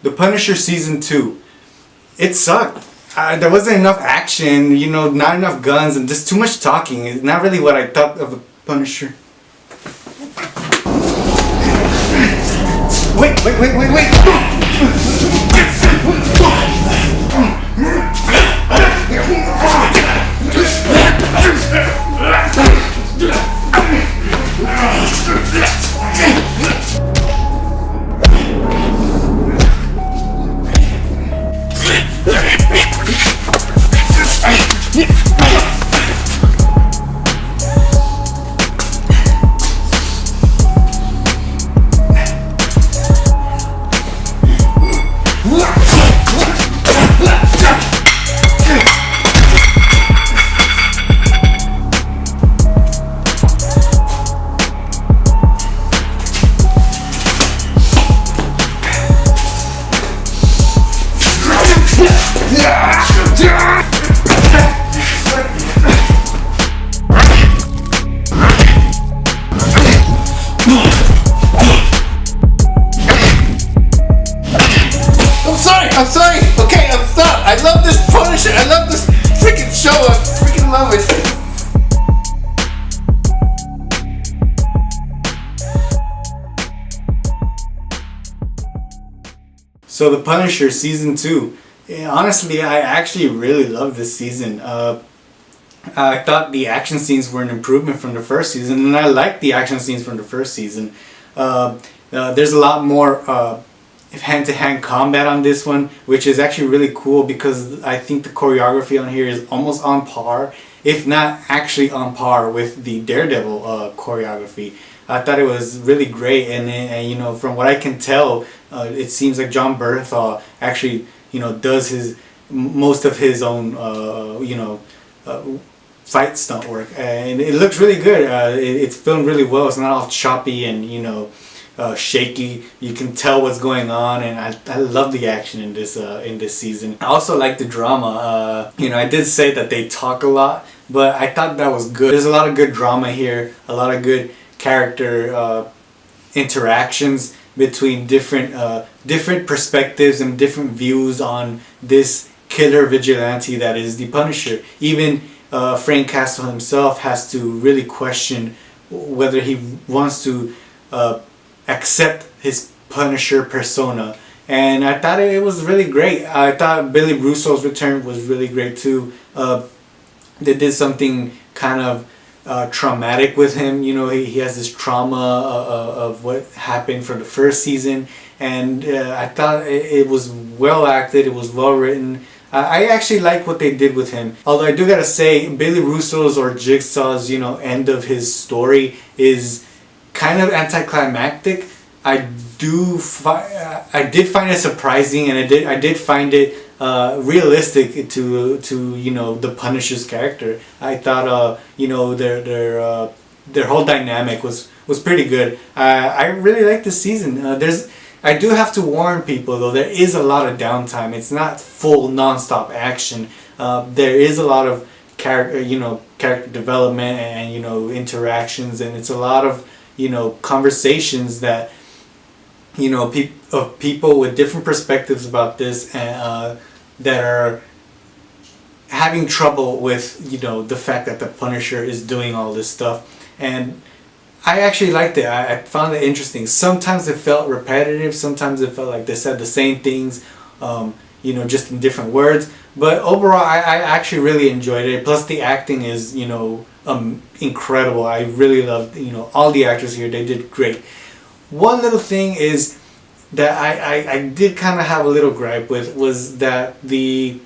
The Punisher Season 2. It sucked. There wasn't enough action, you know, not enough guns, and just too much talking. It's not really what I thought of a Punisher. Wait! I'm sorry. Okay, I'm stop. I love this Punisher. I love this freaking show. I freaking love it. So The Punisher Season 2. Honestly, I actually really loved this season. I thought the action scenes were an improvement from the first season, and I liked the action scenes from the first season. There's a lot more hand-to-hand combat on this one, which is actually really cool because I think the choreography on here is almost on par, if not actually on par with the Daredevil choreography. I thought it was really great, and you know, from what I can tell, it seems like John Bernthal actually, you know, does most of his own fight stunt work, and it looks really good. It's filmed really well. It's not all choppy and, you know, shaky. You can tell what's going on, and I love the action in this season. I also like the drama. You know, I did say that they talk a lot, but I thought that was good. There's a lot of good drama here, a lot of good character interactions between different perspectives and different views on this killer vigilante that is the Punisher. Even Frank Castle himself has to really question whether he wants to accept his Punisher persona, and I thought it was really great. I thought Billy Russo's return was really great too. They did something kind of traumatic with him. You know, he has this trauma of what happened from the first season, and I thought it was well acted, it was well written. I actually like what they did with him. Although I do gotta say, Billy Russo's or Jigsaw's, you know, end of his story is kind of anticlimactic. I did find it surprising, and I did find it realistic to you know, the Punisher's character. I thought you know, their whole dynamic was pretty good. I really like this season. I do have to warn people though, there is a lot of downtime. It's not full non-stop action. There is a lot of character development and, you know, interactions, and it's a lot of, you know, conversations that, you know, people with different perspectives about this, and that are having trouble with, you know, the fact that the Punisher is doing all this stuff. And I actually liked it. I found it interesting. Sometimes it felt repetitive. Sometimes it felt like they said the same things, you know, just in different words. But overall, I actually really enjoyed it. Plus, the acting is, you know, incredible. I really loved, you know, all the actors here. They did great. One little thing is that I did kind of have a little gripe with, was that it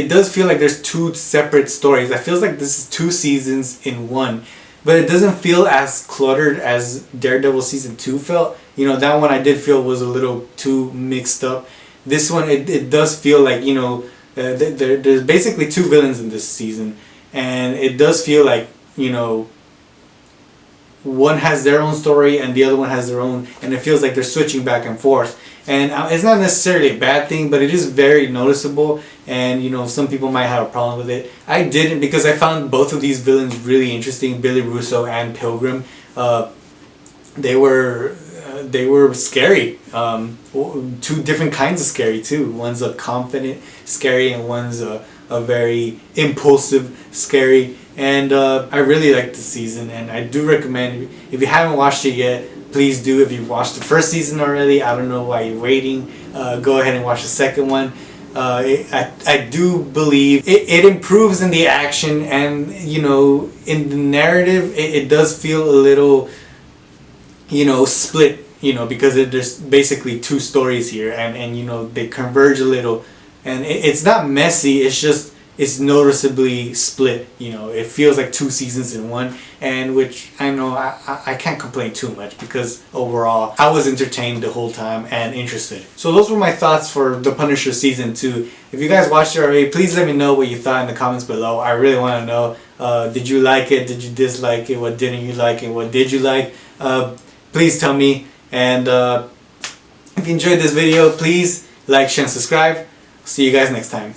does feel like there's two separate stories. It feels like this is two seasons in one. But it doesn't feel as cluttered as Daredevil Season 2 felt. You know, that one I did feel was a little too mixed up. This one, it does feel like, you know, there's basically two villains in this season. And it does feel like, you know, one has their own story and the other one has their own. And it feels like they're switching back and forth. And it's not necessarily a bad thing, but it is very noticeable. And, you know, some people might have a problem with it. I didn't, because I found both of these villains really interesting, Billy Russo and Pilgrim. They were they were scary. Two different kinds of scary too. One's a confident scary, and one's a very impulsive scary. And I really liked the season, and I do recommend, if you haven't watched it yet, please do. If you've watched the first season already, I don't know why you're waiting. Go ahead and watch the second one. I do believe it improves in the action, and in the narrative it does feel a little split, because there's basically two stories here, and they converge a little, and it's not messy, it's noticeably split. It feels like two seasons in one, and which I know I can't complain too much, because overall I was entertained the whole time and interested. So those were my thoughts for The Punisher season 2. If you guys watched it already, please let me know what you thought in the comments below. I really want to know, did you like it, did you dislike it, what didn't you like, and what did you like? Please tell me. And if you enjoyed this video, please like, share, and subscribe. See you guys next time.